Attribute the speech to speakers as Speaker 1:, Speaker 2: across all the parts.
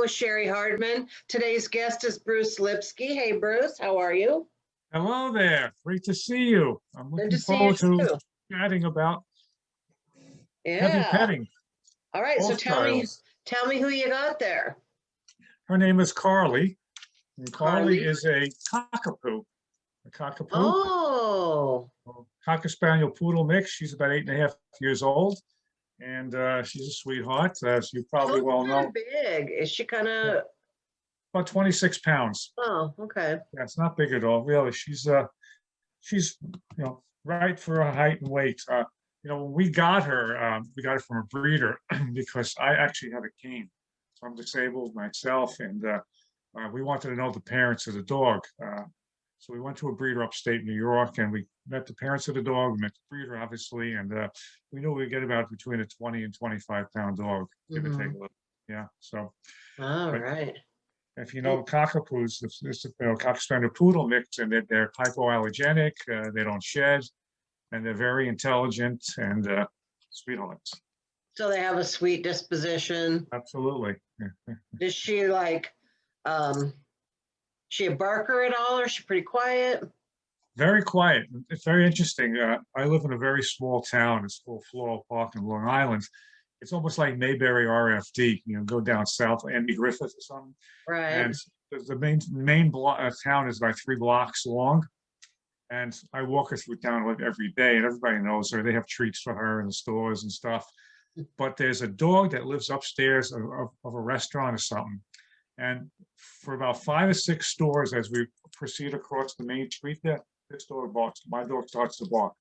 Speaker 1: with Cheri Hardman. Today's guest is Bruce Lipsky. Hey, Bruce, how are you?
Speaker 2: Hello there. Great to see you. I'm
Speaker 1: Good
Speaker 2: looking
Speaker 1: to see you
Speaker 2: forward to
Speaker 1: too.
Speaker 2: chatting about heavy
Speaker 1: Yeah.
Speaker 2: petting,
Speaker 1: All right. So
Speaker 2: both styles.
Speaker 1: tell me who you got there.
Speaker 2: Her name is Carly, and Carly
Speaker 1: Carly.
Speaker 2: is a cockapoo. A cockapoo,
Speaker 1: Oh,
Speaker 2: a cocker spaniel poodle mix. She's about 8.5 years old, and she's a sweetheart, as you
Speaker 1: she
Speaker 2: probably
Speaker 1: looks
Speaker 2: well
Speaker 1: kind
Speaker 2: know.
Speaker 1: of big. Is she kind
Speaker 2: Yeah,
Speaker 1: of?
Speaker 2: about 26 pounds.
Speaker 1: Oh, okay.
Speaker 2: Yeah, it's not big at all, really. She's right for her height and weight. When we got her from a breeder because I actually have a cane, so I'm disabled myself, and we wanted to know the parents of the dog. So we went to a breeder upstate New York, and we met the parents of the dog. We met the breeder, obviously, and we knew we'd get about between a 20 and 25 pound dog, give or take a little. Yeah. So,
Speaker 1: All
Speaker 2: but
Speaker 1: right.
Speaker 2: if you know cockapoos, this cocker spaniel poodle mix, and they're hypoallergenic. They don't shed, and they're very intelligent and sweethearts.
Speaker 1: So they have a sweet disposition.
Speaker 2: Absolutely.
Speaker 1: Is she she a barker at all, or is she pretty quiet?
Speaker 2: Very quiet. It's very interesting. I live in a very small town. It's called Floral Park in Long Island. It's almost like Mayberry RFD. Go down south, Andy Griffith or something.
Speaker 1: Right.
Speaker 2: And the main town is like 3 blocks long. And I walk her through town like every day, and everybody knows her. They have treats for her in the stores and stuff. But there's a dog that lives upstairs of a restaurant or something. And for about 5 or 6 stores, as we proceed across the main street there, this dog barks. My dog starts to bark.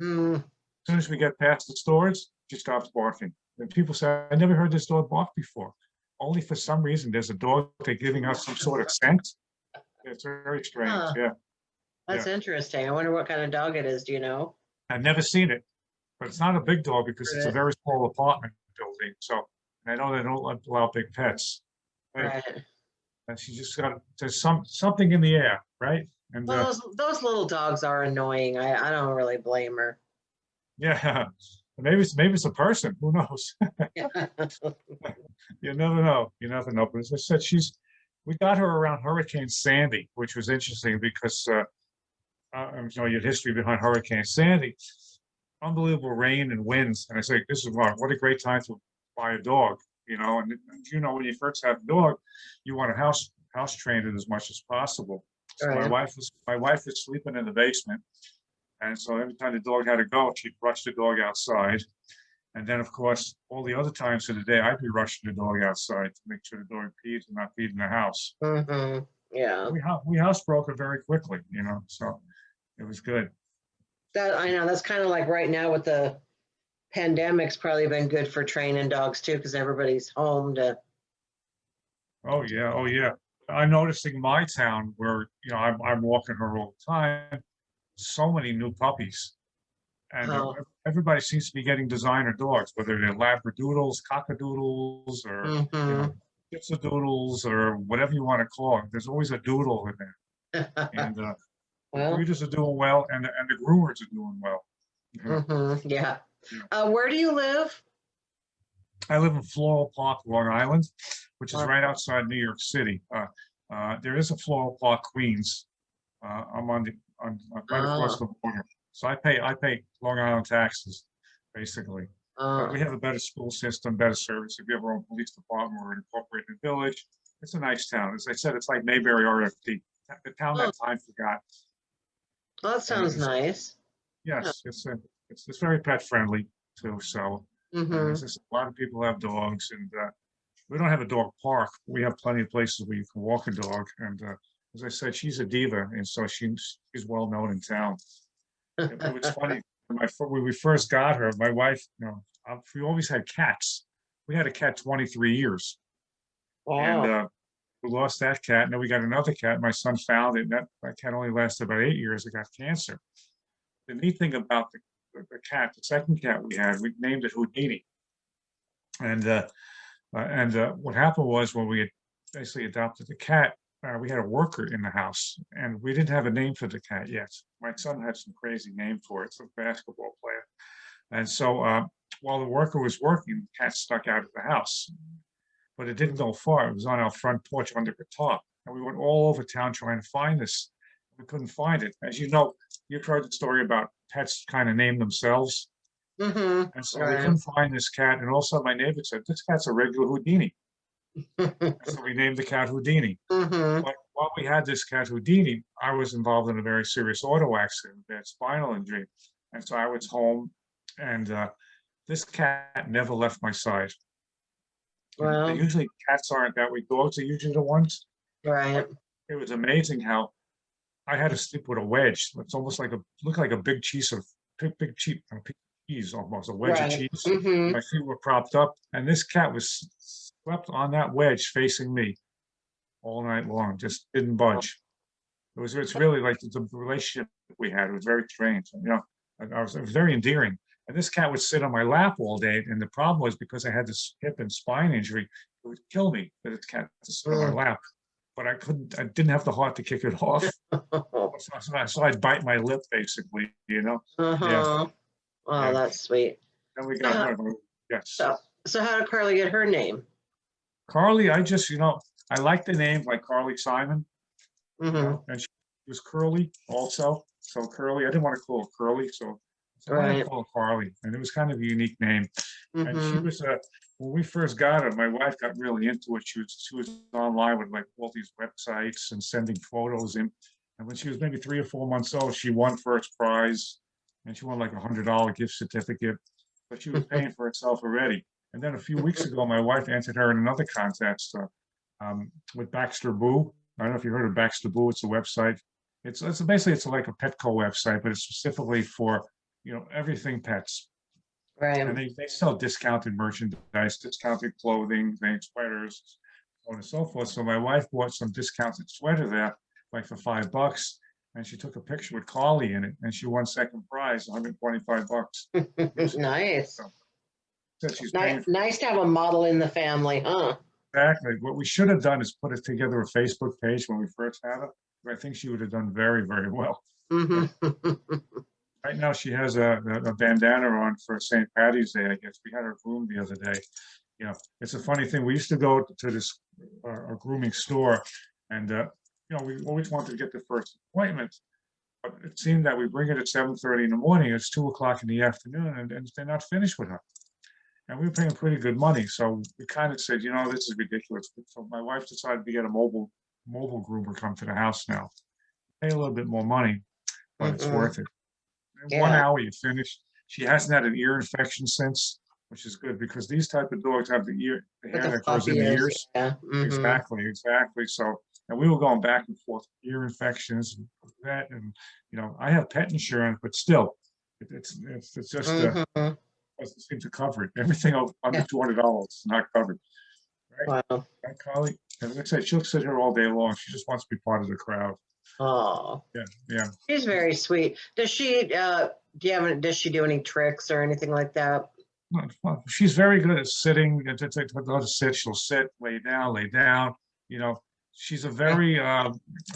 Speaker 1: Hmm.
Speaker 2: As soon as we get past the stores, she stops barking. And people say, I never heard this dog bark before. Only for some reason, there's a dog they're giving us some sort of scent. It's very strange.
Speaker 1: Huh.
Speaker 2: Yeah.
Speaker 1: That's interesting. I wonder what kind of dog it is. Do you know?
Speaker 2: I've never seen it, but it's not a big dog because it's a very small apartment building. So I know they don't allow big pets.
Speaker 1: Right.
Speaker 2: And she just got there's something in the air, right? And
Speaker 1: Well, those little dogs are annoying. I don't really blame her.
Speaker 2: yeah, maybe it's a person. Who knows? You never know. You never know. But as I said, we got her around Hurricane Sandy, which was interesting because your history behind Hurricane Sandy. Unbelievable rain and winds. And I say, this is what a great time to buy a dog, and when you first have a dog, you want to house train it as much as possible. So
Speaker 1: Right.
Speaker 2: my wife was sleeping in the basement. And so every time the dog had to go, she'd rush the dog outside. And then, of course, all the other times of the day, I'd be rushing the dog outside to make sure the dog pees and not peed in the house.
Speaker 1: Mm-hmm. Yeah.
Speaker 2: We housebroke her very quickly, so it was good.
Speaker 1: That I know. That's kind of like right now with the pandemic's probably been good for training dogs too, because everybody's home to.
Speaker 2: Oh yeah, oh yeah. I'm noticing my town where I'm walking her all the time. So many new puppies, and
Speaker 1: Oh.
Speaker 2: everybody seems to be getting designer dogs, whether they're labradoodles, cockadoodles, or
Speaker 1: Mm-hmm.
Speaker 2: doodles, or whatever you want to call it. There's always a doodle in there, and the
Speaker 1: Well.
Speaker 2: breeders are doing well, and the groomers are doing well.
Speaker 1: Mm-hmm. Yeah.
Speaker 2: Yeah.
Speaker 1: Where do you live?
Speaker 2: I live in Floral Park, Long Island, which is right outside New York City. There is a Floral Park, Queens. I'm on right across the border, so I pay Long Island taxes, basically. But we have a better school system, better service. We have our own police department. We're an incorporated village. It's a nice town. As I said, it's like Mayberry RFD, the town that time forgot.
Speaker 1: Well, that sounds nice.
Speaker 2: Yes, it's very pet friendly too. So
Speaker 1: Mm-hmm.
Speaker 2: a lot of people have dogs, and we don't have a dog park. We have plenty of places where you can walk a dog. And as I said, she's a diva, and so she's well known in town. It was funny when we first got her. My wife, we always had cats. We had a cat 23 years,
Speaker 1: Wow.
Speaker 2: and we lost that cat. And then we got another cat. My son found it. And that cat only lasted about 8 years. It got cancer. The neat thing about the cat, the second cat we had, we named it Houdini. And what happened was when we had basically adopted the cat, we had a worker in the house, and we didn't have a name for the cat yet. My son had some crazy name for it. It's a basketball player. And so while the worker was working, the cat stuck out of the house. but it didn't go far. It was on our front porch under the top. And we went all over town trying to find this. We couldn't find it. As you know, you've heard the story about pets kind of name themselves.
Speaker 1: Mm-hmm.
Speaker 2: And so we
Speaker 1: Right.
Speaker 2: couldn't find this cat. And also my neighbor said, this cat's a regular Houdini. So we named the cat Houdini.
Speaker 1: Mm-hmm.
Speaker 2: But while we had this cat Houdini, I was involved in a very serious auto accident, bad spinal injury. And so I was home, and this cat never left my side.
Speaker 1: Well,
Speaker 2: Usually cats aren't that way. Dogs are usually the ones.
Speaker 1: right.
Speaker 2: It was amazing how I had to sleep with a wedge. It's almost like looked like a big cheese of big cheese, a piece of cheese, almost a wedge of
Speaker 1: Right.
Speaker 2: cheese.
Speaker 1: Mm-hmm.
Speaker 2: My feet were propped up, and this cat was slept on that wedge facing me all night long, just didn't budge. It's really like the relationship we had. It was very strange. It was very endearing. And this cat would sit on my lap all day. And the problem was because I had this hip and spine injury, it would kill me for this cat to sit on my lap. But I didn't have the heart to kick it off. So I'd bite my lip basically, Yeah.
Speaker 1: Uh-huh. Oh,
Speaker 2: Yeah.
Speaker 1: that's sweet.
Speaker 2: Then we got her. Yes.
Speaker 1: So how did Carly get her name?
Speaker 2: Carly, I like the name like Carly Simon.
Speaker 1: Mm-hmm.
Speaker 2: And she was Curly also. So Curly, I didn't want to call her Curly, so I wanted to call her Carly. And it was kind of a unique name. And she
Speaker 1: Mm-hmm.
Speaker 2: was when we first got her, my wife got really into it. She was online with like all these websites and sending photos in. And when she was maybe 3 or 4 months old, she won first prize, and she won like $100 gift certificate. But she was paying for herself already. And then a few weeks ago, my wife entered her in another contest with Baxter Boo. I don't know if you heard of Baxter Boo. It's a website. It's like a Petco website, but it's specifically for everything pets.
Speaker 1: Right.
Speaker 2: And they sell discounted merchandise, discounted clothing, things, sweaters, so on and so forth. So my wife bought some discounted sweater there, like for $5, and she took a picture with Carly in it, and she won second prize, $125.
Speaker 1: Nice.
Speaker 2: So she's paying
Speaker 1: Nice to have a model in the family, huh?
Speaker 2: exactly. What we should have done is put it together a Facebook page when we first had her. I think she would have done very, very well.
Speaker 1: Mm-hmm.
Speaker 2: Right now, she has a bandana on for St. Patty's Day, I guess. We had her groomed the other day. It's a funny thing. We used to go to this a grooming store, and we always wanted to get the first appointment. But it seemed that we bring it at 7:30 in the morning. It's 2 o'clock in the afternoon, and they're not finished with her. And we were paying pretty good money, so we kind of said, this is ridiculous. So my wife decided to get a mobile groomer come to the house now. Pay a little bit more money, but it's worth it. In 1 hour, you finish. She hasn't had an ear infection since, which is good because these type of dogs have the hair that goes in the ears.
Speaker 1: Yeah. Mm-hmm.
Speaker 2: Exactly. So, and we were going back and forth, ear infections, that, and I have pet insurance, but still, it's just doesn't seem to cover it. Everything under $200 is not covered. Right?
Speaker 1: Wow.
Speaker 2: Right, Carly? And like I said, she'll sit here all day long. She just wants to be part of the crowd.
Speaker 1: Oh.
Speaker 2: Yeah.
Speaker 1: She's very sweet. Does she does she do any tricks or anything like that?
Speaker 2: Well, she's very good at sitting. To sit, she'll sit, lay down. She's a very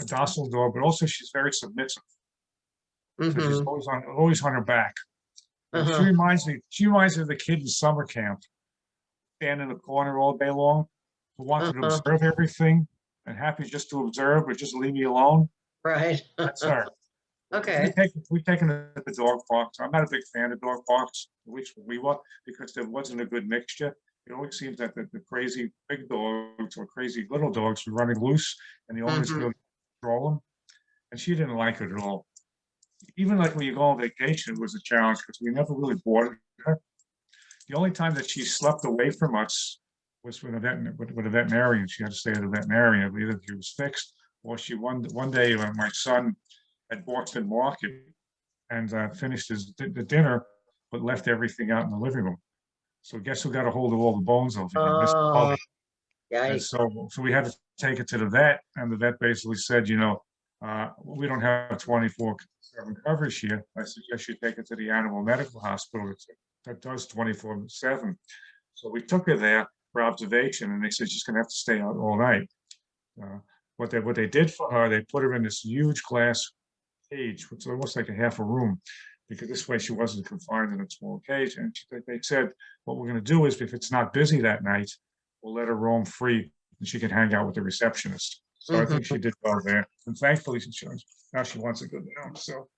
Speaker 2: docile dog, but also she's very submissive. So she's
Speaker 1: Mm-hmm.
Speaker 2: always on her back. She reminds me of the kid in summer camp, standing in the corner all day long, who wants to observe everything and happy just to observe, but just leave me alone.
Speaker 1: Right.
Speaker 2: That's her.
Speaker 1: Okay.
Speaker 2: We've taken her to the dog parks. I'm not a big fan of dog parks, at least we were, because there wasn't a good mixture. It always seems that the crazy big dogs or crazy little dogs were running loose, and the owners really control them. And she didn't like it at all. Even like when you go on vacation, it was a challenge because we never really boarded her. The only time that she slept away from us was with a veterinarian. She had to stay at a veterinarian. Either she was fixed or she one day when my son at Boston Market and finished the dinner, but left everything out in the living room. So guess who got a hold of all the bones over here? Mr. Polly. And so we had to take it to the vet, and the vet basically said, we don't have 24/7 coverage here. I suggest you take it to the animal medical hospital that does 24/7. So we took her there for observation, and they said she's going to have to stay out all night. What they did for her, they put her in this huge glass cage, which almost like a half a room, because this way she wasn't confined in a small cage. And they said, what we're going to do is, if it's not busy that night, we'll let her roam free and she can hang out with the receptionist. So I think she
Speaker 1: Mhm.
Speaker 2: did well there. And thankfully, now she wants to go down. So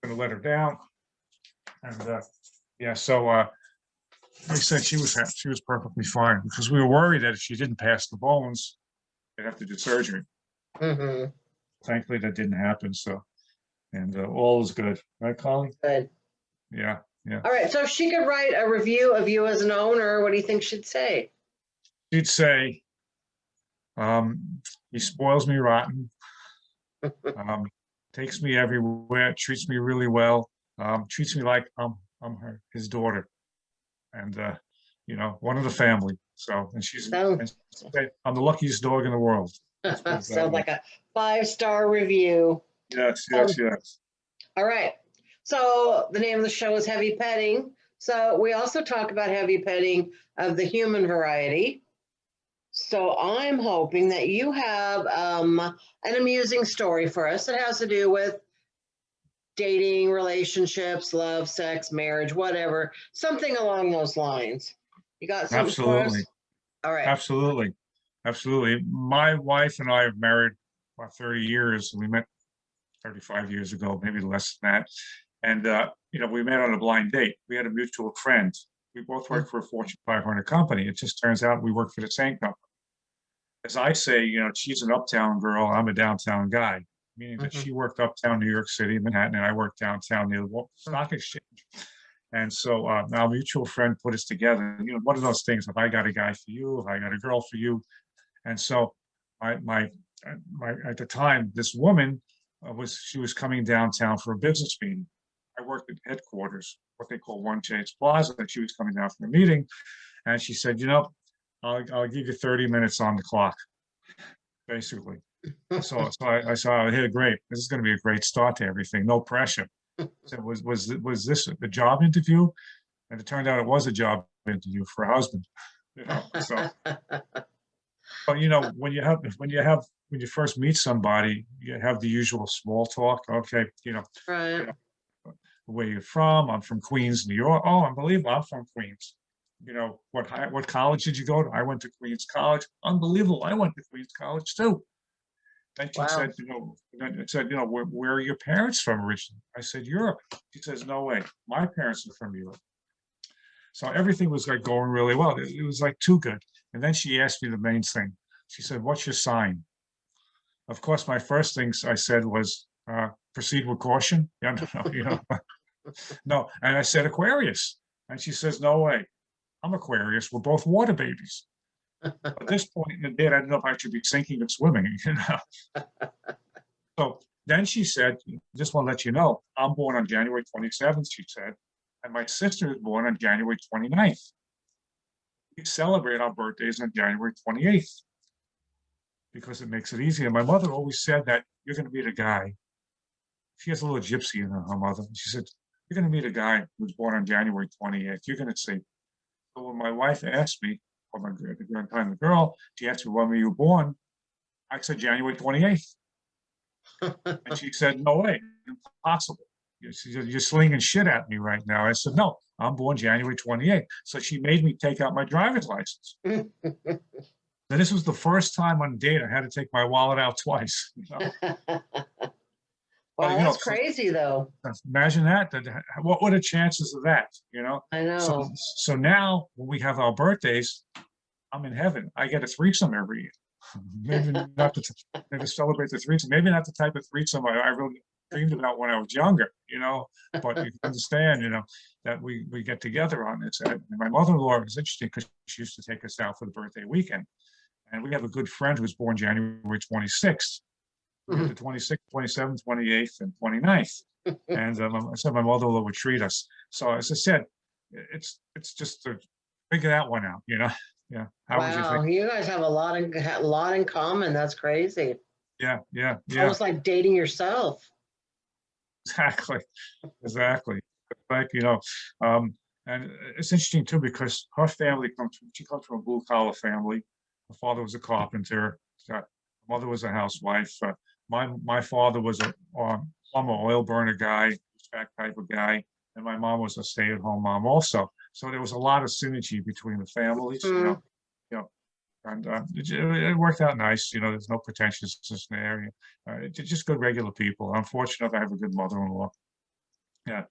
Speaker 2: I'm gonna let her down. And yeah, so they said she was perfectly fine because we were worried that if she didn't pass the bones, they'd have to do surgery.
Speaker 1: Mhm.
Speaker 2: Thankfully, that didn't happen. So, and all is good, right, Carly?
Speaker 1: Good.
Speaker 2: Yeah, yeah.
Speaker 1: All right. So if she could write a review of you as an owner, what do you think she'd say?
Speaker 2: She'd say, he spoils me rotten, um, takes me everywhere, treats me really well, treats me like his daughter, and one of the family. So, and
Speaker 1: Sounds
Speaker 2: I'm the luckiest dog in the world. Let's put it that
Speaker 1: sounds
Speaker 2: way.
Speaker 1: like a 5-star review.
Speaker 2: Yes,
Speaker 1: Um,
Speaker 2: yes, yes.
Speaker 1: all right. So the name of the show is Heavy Petting. So we also talk about heavy petting of the human variety. So I'm hoping that you have an amusing story for us that has to do with dating, relationships, love, sex, marriage, whatever, something along those lines. You got something for
Speaker 2: Absolutely,
Speaker 1: us? All right.
Speaker 2: absolutely, absolutely. My wife and I have married about 30 years. We met 35 years ago, maybe less than that. And we met on a blind date. We had a mutual friend. We both worked for a Fortune 500 company. It just turns out we work for the same company. As I say, she's an uptown girl, I'm a downtown guy, meaning that
Speaker 1: Mhm.
Speaker 2: she worked uptown New York City, Manhattan, and I worked downtown near the stock exchange. And so our mutual friend put us together. One of those things, if I got a guy for you, if I got a girl for you. And so at the time, this woman she was coming downtown for a business meeting. I worked at headquarters, what they call One Chase Plaza, and she was coming down for a meeting. And she said, I'll give you 30 minutes on the clock, basically. I saw, hey, great. This is going to be a great start to everything. No pressure. So was this a job interview? And it turned out it was a job interview for a husband. So but when you first meet somebody, you have the usual small talk. Okay,
Speaker 1: Right.
Speaker 2: where you're from. I'm from Queens, New York. Oh, unbelievable. I'm from Queens. What college did you go to? I went to Queens College. Unbelievable. I went to Queens College too. Then she
Speaker 1: Wow.
Speaker 2: said, where are your parents from originally? I said, Europe. She says, no way. My parents are from Europe. So everything was like going really well. It was like too good. And then she asked me the main thing. She said, what's your sign? Of course, my first things I said was, proceed with caution. Yeah, no. No. And I said Aquarius. And she says, no way. I'm Aquarius. We're both water babies. At this point in the day, I didn't know if I should be sinking or swimming. So then she said, just want to let you know, I'm born on January 27th, she said, and my sister is born on January 29th. We celebrate our birthdays on January 28th because it makes it easier. My mother always said that you're going to meet a guy. She has a little gypsy in her mother. She said, you're going to meet a guy who's born on January 28th. You're going to see. So when my wife asked me, or the girl, she asked me, when were you born? I said, January 28th. And she said, no way, impossible. She said, you're slinging shit at me right now. I said, no, I'm born January 28th. So she made me take out my driver's license. Now, this was the first time on a date I had to take my wallet out twice.
Speaker 1: Wow,
Speaker 2: Well,
Speaker 1: that's crazy though.
Speaker 2: imagine that. What were the chances of that?
Speaker 1: I
Speaker 2: So,
Speaker 1: know.
Speaker 2: so now when we have our birthdays, I'm in heaven. I get a threesome every year. Maybe not to maybe celebrate the threesome. Maybe not the type of threesome I really dreamed about when I was younger. But you can understand, that we get together on this. And my mother-in-law is interesting because she used to take us out for the birthday weekend, and we have a good friend who's born January 26th. We have the 26th, 27th, 28th, and 29th. And I said my mother-in-law would treat us. So as I said, it's just to figure that one out. Yeah. How would you
Speaker 1: Wow,
Speaker 2: think?
Speaker 1: you guys have a lot in common. That's crazy.
Speaker 2: Yeah, yeah, yeah.
Speaker 1: Almost like dating yourself.
Speaker 2: Exactly, exactly. Like and it's interesting too because her family she comes from a blue collar family. Her father was a carpenter. Her mother was a housewife. My father was a plumber, oil burner guy, that type of guy, and my mom was a stay at home mom also. So there was a lot of synergy between the families.
Speaker 1: Hmm.
Speaker 2: You know, And it worked out nice. There's no pretentiousness there. It's just good regular people. I'm fortunate I have a good mother-in-law. Yeah,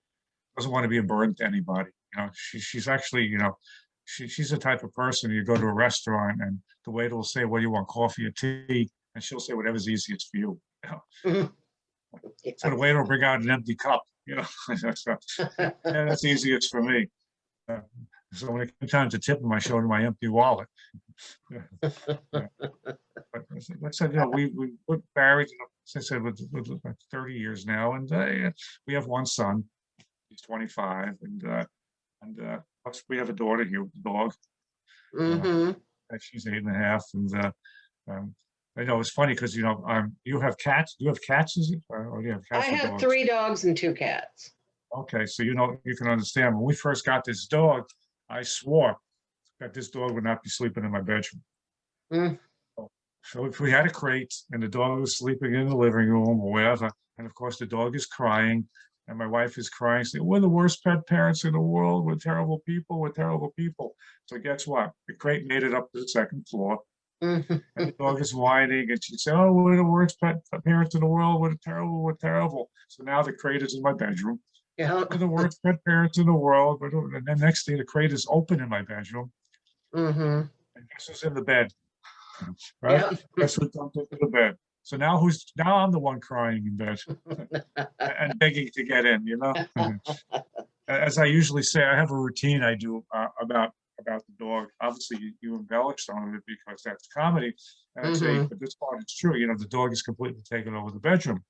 Speaker 2: doesn't want to be a burden to anybody. She's actually, she's the type of person you go to a restaurant and the waiter will say, "What do you want, coffee or tea?" And she'll say whatever's easiest for you.
Speaker 1: Mhm.
Speaker 2: So the waiter will bring out an empty cup. Yeah, that's easiest for me. Uh, so when it comes time to tip him, I show him my empty wallet. Yeah, yeah. But like I said, we're married, as I said, with like 30 years now, and we have one son. He's 25, and plus we have a daughter here with a dog.
Speaker 1: Mhm.
Speaker 2: She's 8.5, and um, I know it's funny because you have cats. Do you have cats? Is it, or do you have
Speaker 1: I
Speaker 2: cats or
Speaker 1: have
Speaker 2: dogs?
Speaker 1: 3 dogs and 2 cats.
Speaker 2: Okay, so you can understand when we first got this dog, I swore that this dog would not be sleeping in my bedroom.
Speaker 1: Mm.
Speaker 2: So if we had a crate and the dog was sleeping in the living room or wherever, and of course the dog is crying and my wife is crying, saying, "We're the worst pet parents in the world. We're terrible people. We're terrible people." So guess what? The crate made it up to the second floor
Speaker 1: Mhm.
Speaker 2: and the dog is whining and she'd say, "Oh, we're the worst pet parents in the world. We're terrible. We're terrible." So now the crate is in my bedroom.
Speaker 1: Yeah.
Speaker 2: We're the worst pet parents in the world. And then next thing the crate is open in my bedroom.
Speaker 1: Mhm.
Speaker 2: And guess who's in the bed? Right?
Speaker 1: Yeah.
Speaker 2: Guess who jumped into the bed? So now I'm the one crying in bed and begging to get in. As I usually say, I have a routine I do about the dog. Obviously, you embellished on it because that's comedy. And I say,
Speaker 1: Mhm.
Speaker 2: but this part is true. The dog is completely taken over the bedroom.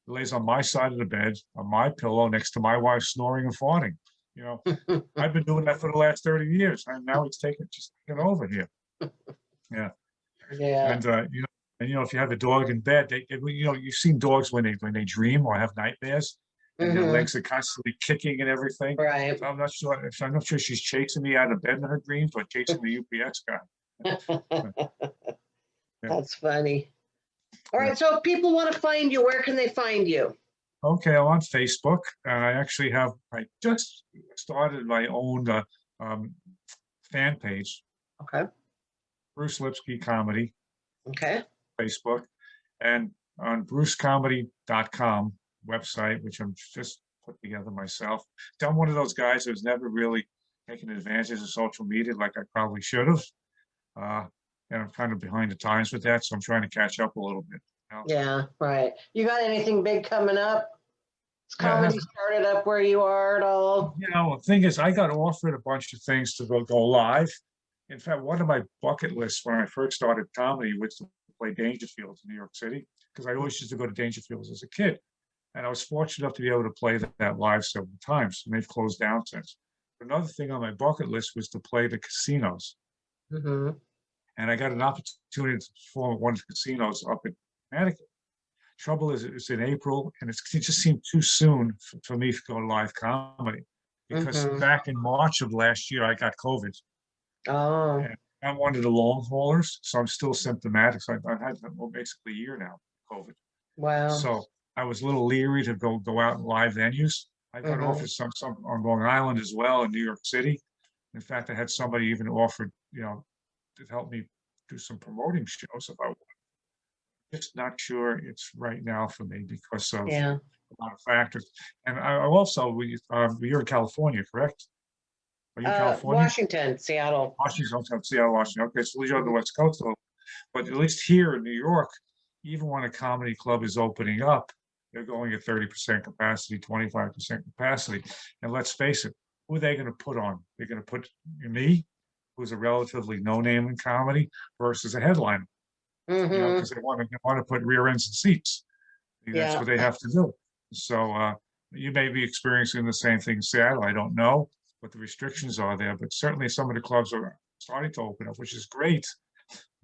Speaker 2: It lays on my side of the bed, on my pillow, next to my wife snoring and farting. I've been doing that for the last 30 years, and now it's just taken over here. Yeah.
Speaker 1: Yeah.
Speaker 2: And if you have a dog in bed, you've seen dogs when they dream or have nightmares, and their
Speaker 1: Mhm.
Speaker 2: legs are constantly kicking and everything.
Speaker 1: Right.
Speaker 2: So I'm not sure she's chasing me out of bed in her dreams or chasing the UPS guy. Yeah,
Speaker 1: That's funny. All
Speaker 2: yeah.
Speaker 1: right. So if people want to find you, where can they find you?
Speaker 2: Okay, I'm on Facebook, and I just started my own um, fan page,
Speaker 1: Okay.
Speaker 2: Bruce Lipsky Comedy,
Speaker 1: Okay.
Speaker 2: Facebook, and on brucecomedy.com website, which I'm just put together myself. I'm one of those guys who's never really taken advantage of social media like I probably should have. Uh, and I'm kind of behind the times with that, so I'm trying to catch up a little bit.
Speaker 1: Yeah. Right. You got anything big coming up? Is
Speaker 2: Yeah,
Speaker 1: comedy started up where you are at all?
Speaker 2: the thing is, I got offered a bunch of things to go live. In fact, one of my bucket lists when I first started comedy was to play Dangerfields in New York City, because I always used to go to Dangerfields as a kid. And I was fortunate enough to be able to play that live several times, and they've closed down since. Another thing on my bucket list was to play the casinos.
Speaker 1: Mm-hmm.
Speaker 2: And I got an opportunity to perform at one of the casinos up in Connecticut. Trouble is, it's in April, and it just seemed too soon for me to go live comedy, because
Speaker 1: Mm-hmm.
Speaker 2: back in March of last year, I got COVID.
Speaker 1: Oh,
Speaker 2: And I'm one of the long haulers, so I'm still symptomatic. So I've had basically a year now, COVID.
Speaker 1: wow.
Speaker 2: So I was a little leery to go out in live venues. I got
Speaker 1: Mm-hmm.
Speaker 2: offered some on Long Island as well in New York City. In fact, I had somebody even offered, to help me do some promoting shows if I want. Just not sure it's right now for me because of
Speaker 1: Yeah.
Speaker 2: a lot of factors. And I also, you're in California, correct? Are you California?
Speaker 1: Washington, Seattle.
Speaker 2: Washington, Seattle, Washington. Okay, so you're on the
Speaker 1: Mhm.
Speaker 2: West Coast, but at least here in New York, even when a comedy club is opening up, they're going at 30% capacity, 25% capacity. And let's face it, who are they going to put on? They're going to put me, who's a relatively no name in comedy, versus a headliner,
Speaker 1: Mm-hmm.
Speaker 2: because they want to put rear ends in seats. That's
Speaker 1: Yeah.
Speaker 2: what they have to do. So you may be experiencing the same thing in Seattle. I don't know what the restrictions are there, but certainly some of the clubs are starting to open up, which is great.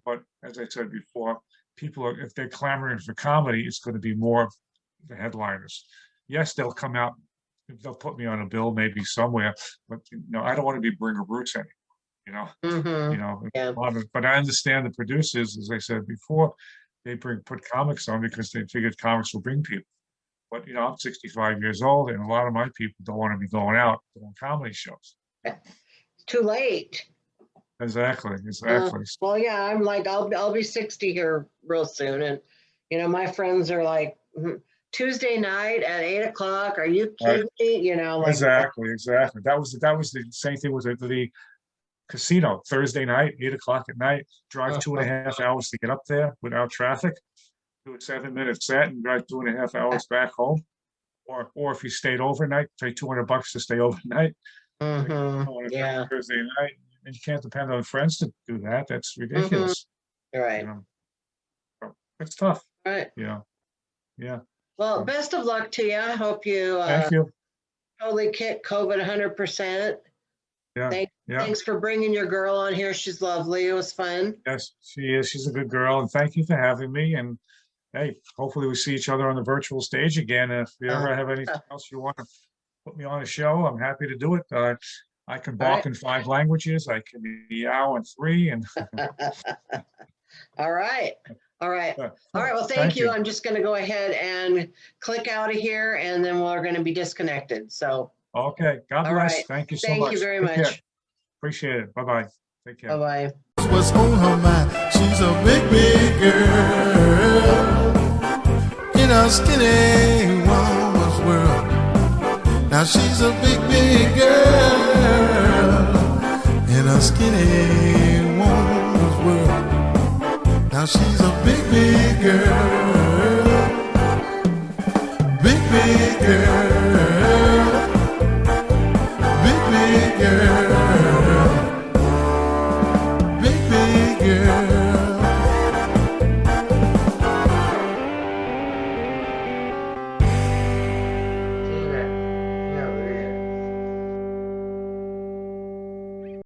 Speaker 2: But as I said before, if they're clamoring for comedy, it's going to be more of the headliners. Yes, they'll come out, they'll put me on a bill maybe somewhere, but I don't want to be Bringer Bruce anymore. You know, you
Speaker 1: Mm-hmm.
Speaker 2: know,
Speaker 1: Yeah.
Speaker 2: but I understand the producers, as I said before, they put comics on because they figured comics will bring people. But I'm 65 years old, and a lot of my people don't want to be going out doing comedy shows.
Speaker 1: Too late.
Speaker 2: Exactly, exactly.
Speaker 1: Well, yeah, I'm like, I'll be 60 here real soon. And, my friends are like, Tuesday night at 8 o'clock. Are you
Speaker 2: Right.
Speaker 1: kidding me? Like,
Speaker 2: Exactly, exactly. That was the same thing with the casino. Thursday night, 8 o'clock at night, drive 2.5 hours to get up there without traffic, do a 7-minute set and drive 2.5 hours back home. Or if you stayed overnight, pay $200 to stay overnight. On a
Speaker 1: yeah,
Speaker 2: Thursday night, and you can't depend on friends to do that. That's
Speaker 1: hmm
Speaker 2: ridiculous.
Speaker 1: you're
Speaker 2: You
Speaker 1: right.
Speaker 2: know, so it's tough.
Speaker 1: Right.
Speaker 2: You know, yeah.
Speaker 1: Well,
Speaker 2: So,
Speaker 1: best of luck to you. I hope you
Speaker 2: thank you.
Speaker 1: totally kick COVID 100%.
Speaker 2: Yeah, yeah.
Speaker 1: Thanks for bringing your girl on here. She's lovely. It was fun.
Speaker 2: Yes, she is. She's a good girl, and thank you for having me. And hey, hopefully we see each other on the virtual stage again. If you
Speaker 1: Uh,
Speaker 2: ever have anything else you want to put me on a show, I'm happy to do it. I can
Speaker 1: all
Speaker 2: balk
Speaker 1: right.
Speaker 2: in 5 languages. I can meow in 3, and
Speaker 1: All right. All right. All right. Well, thank
Speaker 2: thank
Speaker 1: you.
Speaker 2: you.
Speaker 1: I'm just going to go ahead and click out of here and then we're going to be disconnected. So,
Speaker 2: Okay. God
Speaker 1: all
Speaker 2: bless.
Speaker 1: right.
Speaker 2: Thank you so
Speaker 1: Thank you
Speaker 2: much.
Speaker 1: very
Speaker 2: Take care.
Speaker 1: much.
Speaker 2: Appreciate it. Bye-bye. Take care.
Speaker 1: Bye bye.
Speaker 3: What's on her mind? She's a big, big girl in a skinny woman's world. Now she's a big, big girl in a skinny woman's world. Now she's a big, big girl.